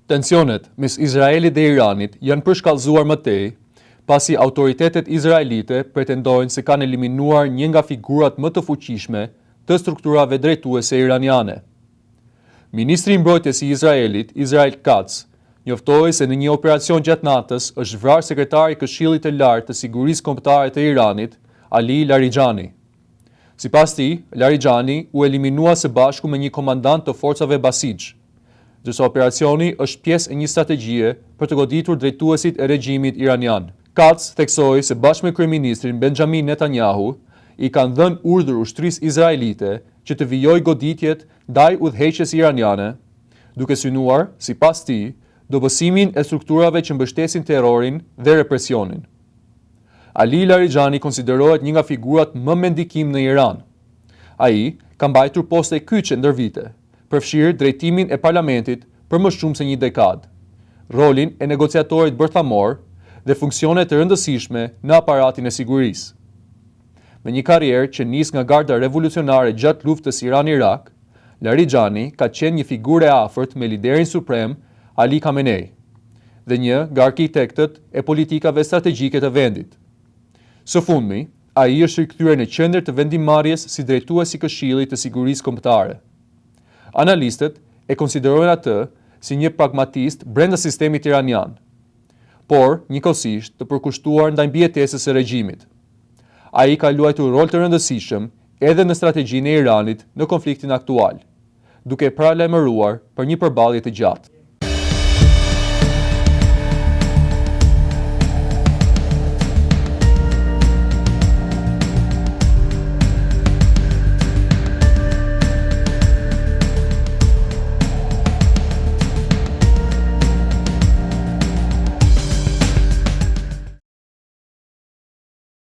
Tensionet mes Izraelit dhe Iranit janë përshkallëzuar më tej, pasi autoritetet izraelite pretendojnë se kanë eliminuar një nga figurat më të fuqishme të strukturave drejtuese iraniane. Ministri i Mbrojtjes i Izraelit, Israel Katz, njoftoi se në një operacion gjatë natës është vrarë sekretari i Këshillit të Lartë të Sigurisë Kombëtare të Iranit, Ali Larijani. Sipas tij, Larijani u eliminua së bashku me një komandant të forcave Basij, ndërsa operacioni është pjesë e një strategjie për të goditur drejtuesit e regjimit iranian. Katz theksoi se bashkë me kryeministrin Benjamin Netanyahu i kanë dhënë urdhër ushtrisë izraelite që të vijojë goditjet ndaj udhëheqjes iraniane, duke synuar, sipas tij, dobësimin e strukturave që mbështesin terrorin dhe represionin. Ali Larijani konsiderohet një nga figurat më me ndikim në Iran. Ai ka mbajtur poste kyçe ndër vite, përfshirë drejtimin e parlamentit për më shumë se një dekadë, rolin e negociatorit bërthamor dhe funksione të rëndësishme në aparatin e sigurisë. Me një karrierë që nis nga garda revolucionare gjatë luftës Iran-Irak, Larijani ka qenë një figurë e afërt me liderin suprem Ali Khamenei dhe një nga arkitektët e politikave strategjike të vendit. Së fundmi, ai është rikthyer në qendër të vendimmarrjes si drejtues i Këshillit të Sigurisë Kombëtare. Analistët e konsiderojnë atë si një pragmatist brenda sistemit iranian, por njëkohësisht të përkushtuar ndaj mbijetesës së regjimit. Ai ka luajtur rol të rëndësishëm edhe në strategjinë e Iranit në konfliktin aktual, duke paralajmëruar për një përballje të gjatë.